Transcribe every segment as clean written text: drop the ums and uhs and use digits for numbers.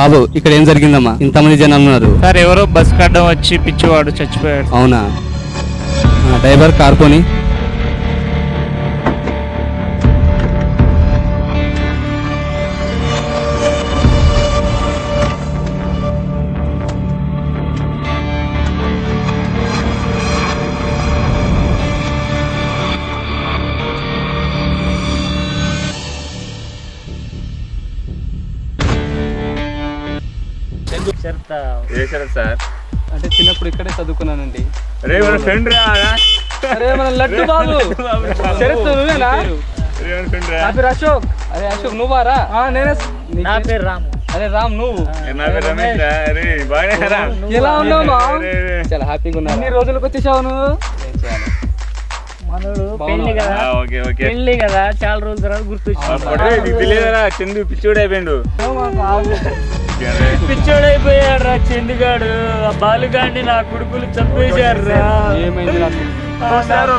బాబు ఇక్కడ ఏం జరిగిందమ్మా? ఇంతమంది జనాలు ఉన్నారు. సార్ ఎవరో బస్ కడ్డం వచ్చి పిచ్చివాడు చచ్చిపోయాడు. అవునా? డ్రైవర్ కార్ పోని. సార్ అంటే చిన్నప్పుడు ఇక్కడే చదువుకున్నానండి. అరే మన ఫ్రెండ్ రా. అరే మన లడ్డు బాబు. శరత్ నువ్వేనా? నా పేరు అశోక్. అరే అశోక్ నువ్వారా? నేనే. నా పేరు రాము. అరే రామ్ నువ్వు? నా పేరు రమేష్. అరే బాగా ఎలా ఉన్నావు? చాలా హ్యాపీగా ఉన్నా. ఎన్ని రోజులకు వచ్చేసావు నువ్వు? మనోడు పెళ్లి కదా, పెళ్లి కదా, చాలా రోజుల తర్వాత గుర్తొచ్చింది. తెలియదరా చందు పిచ్చోడు అయిపోయిండు. పిచ్చోడు అయిపోయాడు రా చందుగాడు. ఆ బాలుగాడిని నా కొడుకులు చంపేశారు రా.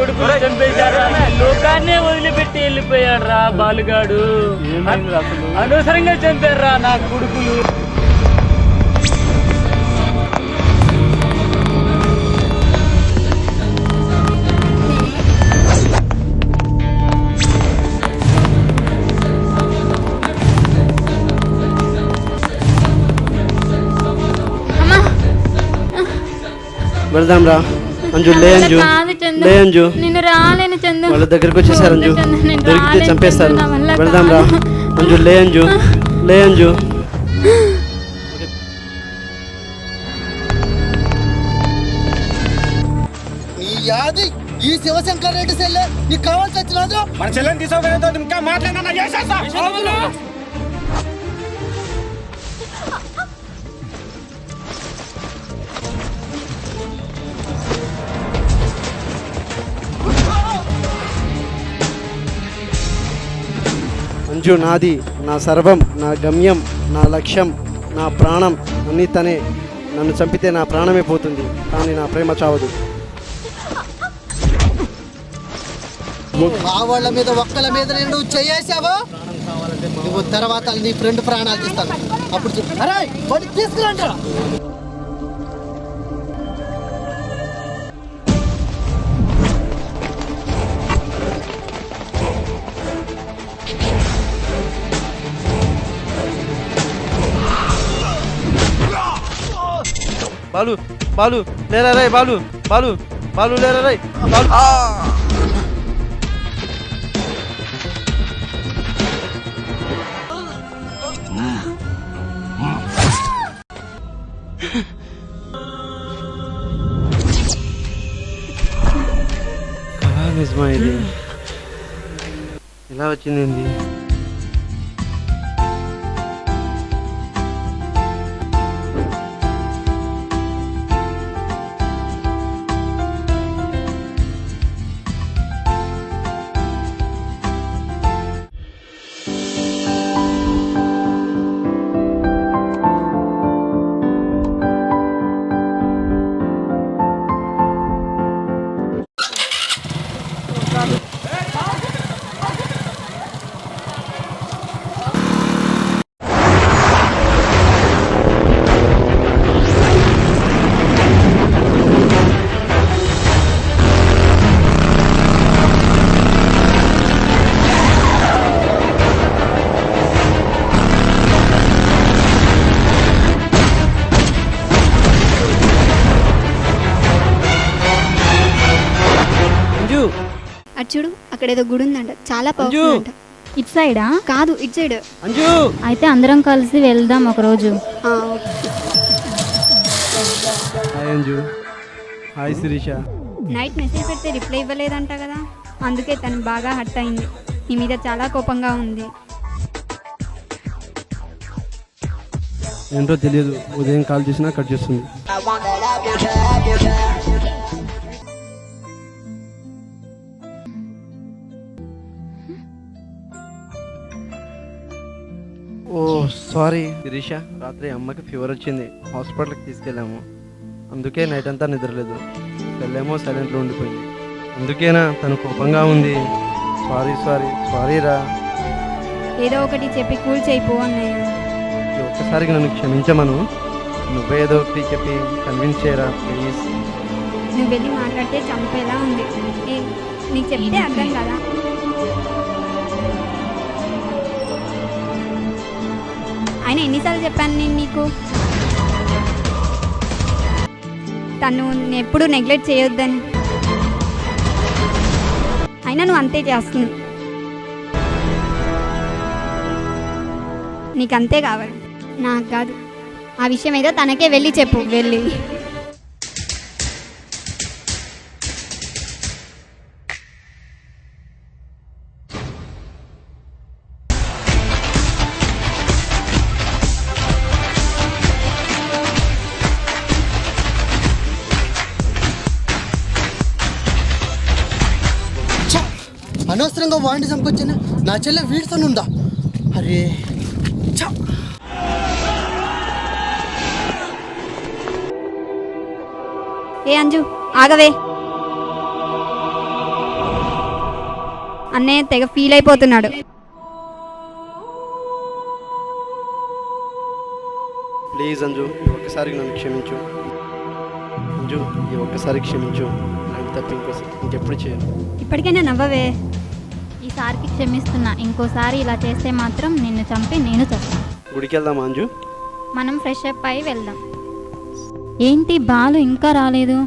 కొడుకులు చంపేశారు. లోకాన్నే వదిలిపెట్టి వెళ్ళిపోయాడు రా బాలుగాడు. అనవసరంగా చంపారు రా నా కొడుకులు. వెళ్దాం రా అంజు. లే అంజు, లే అంజు. నేను రాలేను చందు. వాళ్ళ దగ్గరికి వచ్చేసారు అంజు. దొరికితే చంపేస్తారు. వెళ్దాం రా అంజు. లే అంజు, లే అంజు. ఈ శివశంకర్ రెడ్డి సెల్లె నీకు కావాల్సి వచ్చినది. మన చెల్లెని తీసుకోవడంతో ఇంకా మాట్లాడినా చేసేస్తా. అంజు నాది, నా సర్వం, నా గమ్యం, నా లక్ష్యం, నా ప్రాణం అన్నీ తనే. నన్ను చంపితే నా ప్రాణమే పోతుంది, కానీ నా ప్రేమ చావదు. ఆ వాళ్ళ మీద ఒక్కల మీద నేను చేసావా? నువ్వు తర్వాత నీ ఫ్రెండ్ ప్రాణాలు తీస్తాను. అప్పుడు తీసుకురండి. బాలు, బాలు లేరా రే. బాలు, బాలు, బాలు లేరా రే. బాలు. నిజమా ఇది? ఎలా వచ్చింది? చూడు అక్కడ ఏదో గుడి ఉందంట, చాలా పవర్ఫుల్ అంట. ఇటు సైడా? కాదు ఇటు సైడ్. అంజు అయితే అందరం కలిసి వెళ్దాం ఒక రోజు. Hi Anju. Hi Sirisha. Night message పెడితే రిప్లై ఇవ్వలేదంట కదా, అందుకే తను బాగా హర్ట్ అయింది. నీ మీద చాలా కోపంగా ఉంది. ఏంటో తెలియదు, ఉదయం కాల్ చేసినా కట్ చేస్తుంది. ఓ సారీ శిరీష, రాత్రి అమ్మకి ఫీవర్ వచ్చింది, హాస్పిటల్కి తీసుకెళ్ళాము. అందుకే నైట్ అంతా నిద్రలేదు. సెల్లేమో సైలెంట్లో ఉండిపోయింది. అందుకేనా తను కోపంగా ఉంది. సారీ సారీ సారీ రా. ఏదో ఒకటి చెప్పి కూల్ చేయిపో అన్నయ్య. ఒక్కసారికి నన్ను క్షమించమను. నువ్వేదో ఒకటి చెప్పి కన్విన్స్ చేయరా ప్లీజ్. నువ్వు వెళ్ళి మాట్లాడితే చంపేలా ఉంది. నీకు చెప్తే అర్థం కదా. ఆయన ఎన్నిసార్లు చెప్పాను నేను నీకు, తను ఎప్పుడు నెగ్లెక్ట్ చేయొద్దని. అయినా నువ్వు అంతే చేస్తున్నావు. నీకు అంతే కావాలి, నాకు కాదు. ఆ విషయం ఏదో తనకే వెళ్ళి చెప్పు. వెళ్ళి అనవసరంగా వాడిని చంపొచ్చాను. నా చెల్లె వీడితో ఉందా? అరే ఛ! ఏ అంజు ఆగవే. అన్నయ్య తెగ ఫీల్ అయిపోతున్నాడు. ప్లీజ్ అంజు, ఈ ఒక్కసారికి నన్ను క్షమించు. అంజు, ఈ ఒక్కసారి క్షమించు. నాకు తప్ప ఇంకెప్పుడు చేయను. ఇప్పటికైనా నవ్వవే. ఈసారికి క్షమిస్తున్నా. ఇంకోసారి ఇలా చేస్తే మాత్రం నిన్ను చంపి నేను చస్తాను. గుడికి వెళ్దామా అంజు? మనం ఫ్రెష్ అప్ అయి వెళ్దాం. ఏంటి బాలు ఇంకా రాలేదు?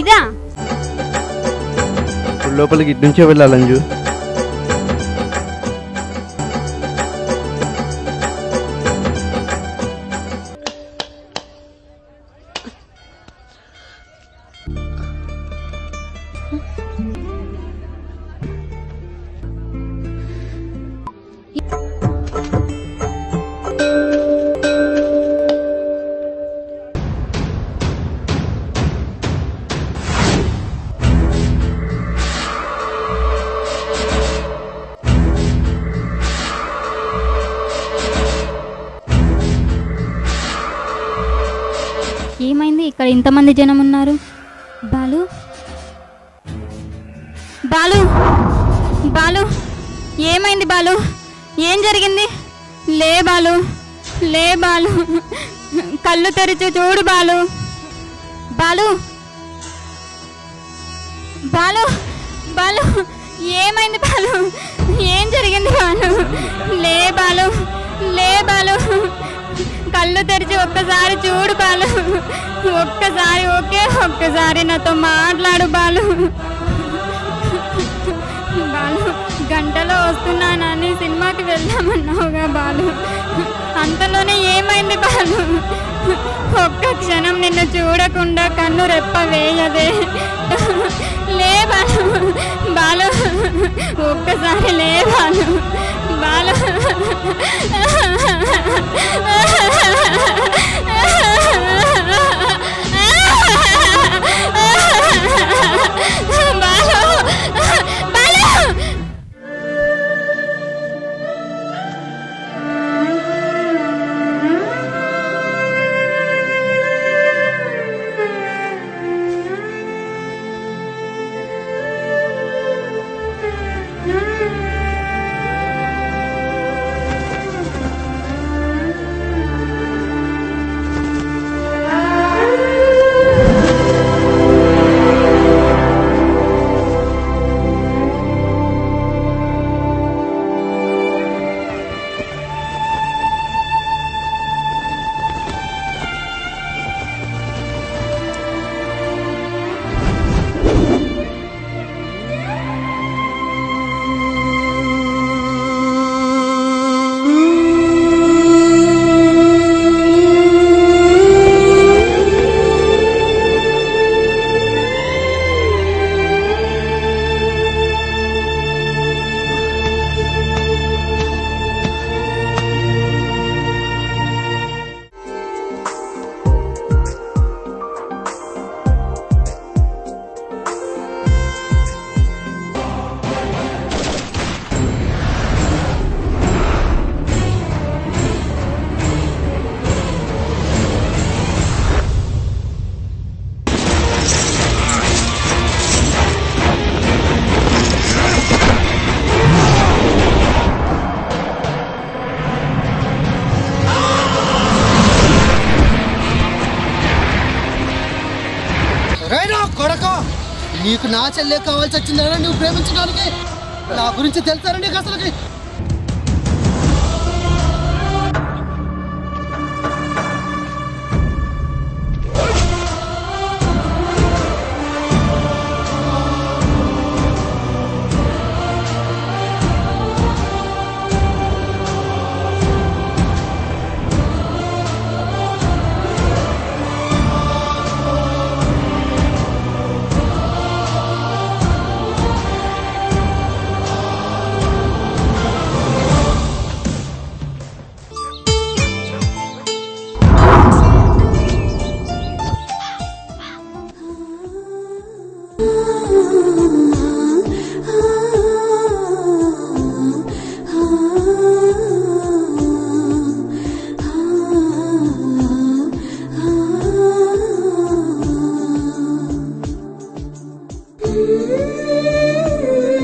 ఇదా ఇప్పుడు లోపలికి ఇటు నుంచే వెళ్ళాలి అంజు. ఏమైంది? ఇక్కడ ఇంతమంది జనం ఉన్నారు. బాలు బాలు బాలు ఏమైంది బాలు? ఏం జరిగింది? లే బాలు, లే బాలు, కళ్ళు తెరిచి చూడు బాలు. బాలు బాలు బాలు ఏమైంది బాలు? ఏం జరిగింది బాలు? లే బాలు, లే బాలు, కళ్ళు తెరిచి ఒక్కసారి చూడు బాలు. ఒక్కసారి, ఒక్కసారి నాతో మాట్లాడు బాలు. బాలు, గంటలో వస్తున్నానని సినిమాకి వెళ్దామన్నావుగా బాలు, అంతలోనే ఏమైంది బాలు? ఒక్క క్షణం నిన్ను చూడకుండా కన్ను రెప్ప వేయదే. లే బాలు, బాలు ఒక్కసారి లే బాలు, బాలు రైనా కొడక, నీకు నా చెల్లె కావాల్సి వచ్చిందా నువ్వు ప్రేమించడానికి? నా గురించి తెలుసారా నీకు అసలుకి?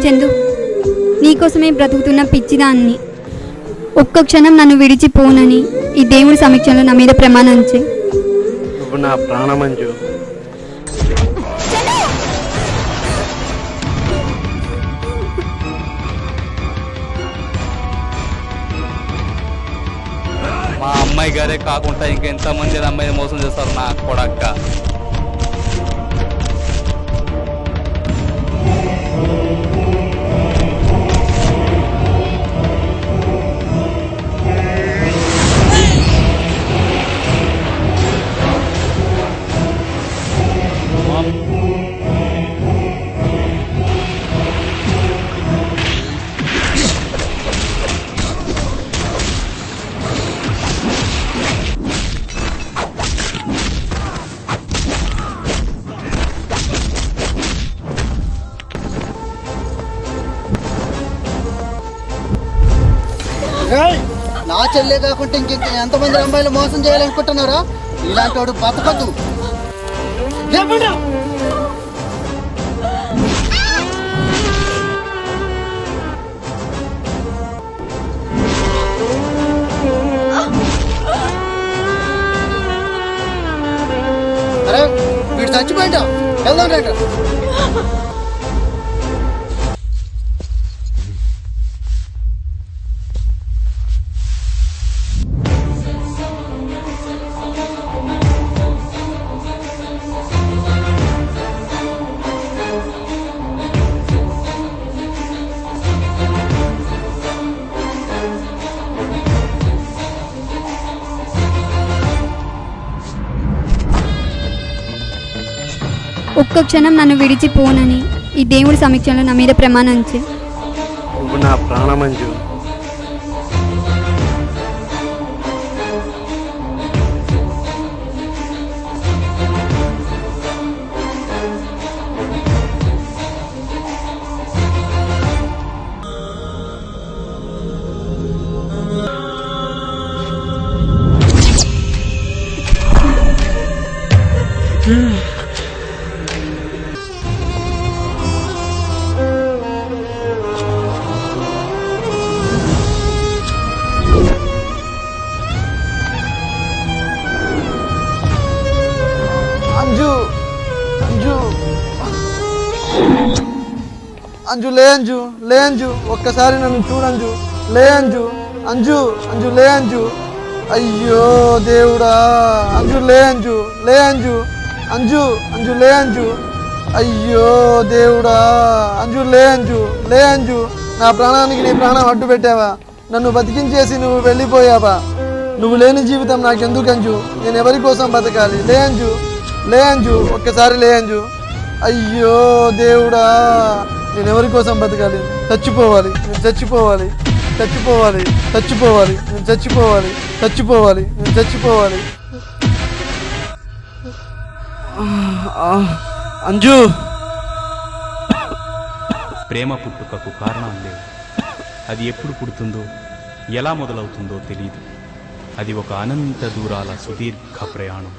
చందు, నీకోసమే బ్రతుకుతున్న పిచ్చిదాన్ని. ఒక్క క్షణం నన్ను విడిచిపోనని ఈ దేవుడి సమక్షంలో నా మీద ప్రమాణం చేయి. నువ్వు నా ప్రాణమంజు. మా అమ్మాయి గారే కాకుండా ఇంకెంతమంది అమ్మాయిని మోసం చేస్తారు నా కొడక్క. నా చెల్లె కాకుండా ఎంతమంది అమ్మాయిలు మోసం చేయాలనుకుంటున్నారా? ఇలాంటి వాడు బతకద్దు. అరే వీడు చచ్చిపోయిందా? వెళ్దాం రండి. ఒక్క క్షణం నన్ను విడిచిపోనని ఈ దేవుడి సమక్షంలో నా మీద ప్రమాణం చేయి. నువ్వు నా ప్రాణమంజు. అంజు అంజు అంజు లే అంజు లే అంజు ఒక్కసారి నన్ను చూడంజు లే అంజు అంజు అంజు లే అంజు అయ్యో దేవుడా అంజు లే అంజు లే అంజు అంజు అంజు లే అంజు అయ్యో దేవుడా అంజు లే అంజు లే అంజు నా ప్రాణానికి నీ ప్రాణం అడ్డు పెట్టావా నన్ను బతికించేసి నువ్వు వెళ్ళిపోయావా నువ్వు లేని జీవితం నాకెందుకు అంజు నేను ఎవరి కోసం బతకాలి లే అంజు లే అంజు ఒక్కసారి లే అంజు అయ్యో దేవుడా నేను ఎవరి కోసం బతకాలి చచ్చిపోవాలి నేను చచ్చిపోవాలి చచ్చిపోవాలి చచ్చిపోవాలి నేను చచ్చిపోవాలి చచ్చిపోవాలి నేను చచ్చిపోవాలి అంజు ప్రేమ పుట్టుకకు కారణం లేవు. అది ఎప్పుడు పుడుతుందో ఎలా మొదలవుతుందో తెలియదు. అది ఒక అనంత దూరాల సుదీర్ఘ ప్రయాణం.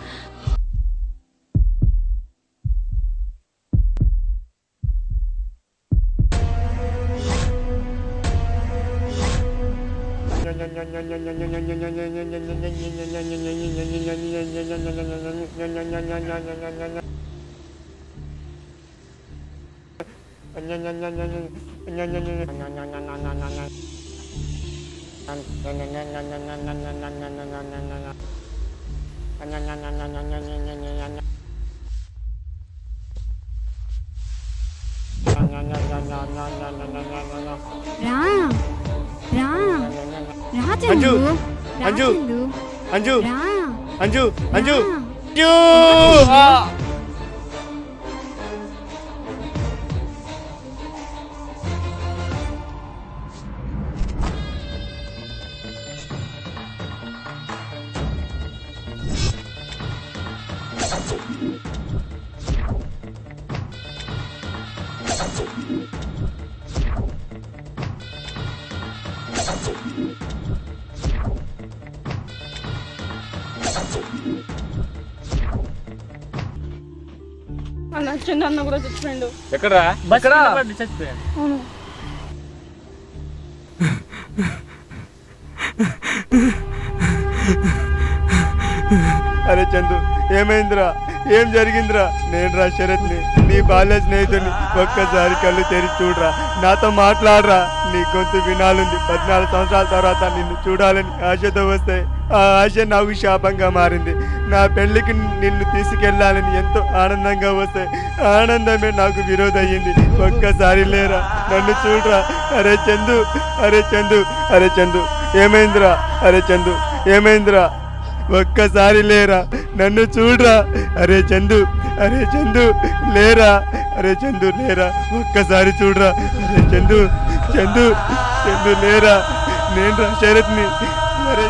అంజు అంజు అంజు అంజు అంజు అన్న కూడా చచ్చిపోయాడు. ఎక్కడా బస్ చచ్చిపోయాడు. అవును. అరే చందు ఏమైందిరా ఏం జరిగిందిరా నేను రా శరత్ని నీ బాల్య స్నేహితుడిని ఒక్కసారి కళ్ళు తెరిచి చూడరా నాతో మాట్లాడరా నీ గొంతు వినాలుంది 14 సంవత్సరాల తర్వాత నిన్ను చూడాలని ఆశతో వస్తే ఆ ఆశ నాకు శాపంగా మారింది నా పెళ్లికి నిన్ను తీసుకెళ్లాలని ఎంతో ఆనందంగా వస్తే ఆనందమే నాకు విరోధయ్యింది ఒక్కసారి లేరా నన్ను చూడరా అరే చందు అరే చందు అరే చందు ఏమైందిరా అరే చందు ఏమైందిరా ఒక్కసారి లేరా నన్ను చూడరా అరే చందు లేరా అరే చందు లేరా ఒక్కసారి చూడరా అరే చందు లేరా నేను రా శరత్ని అరే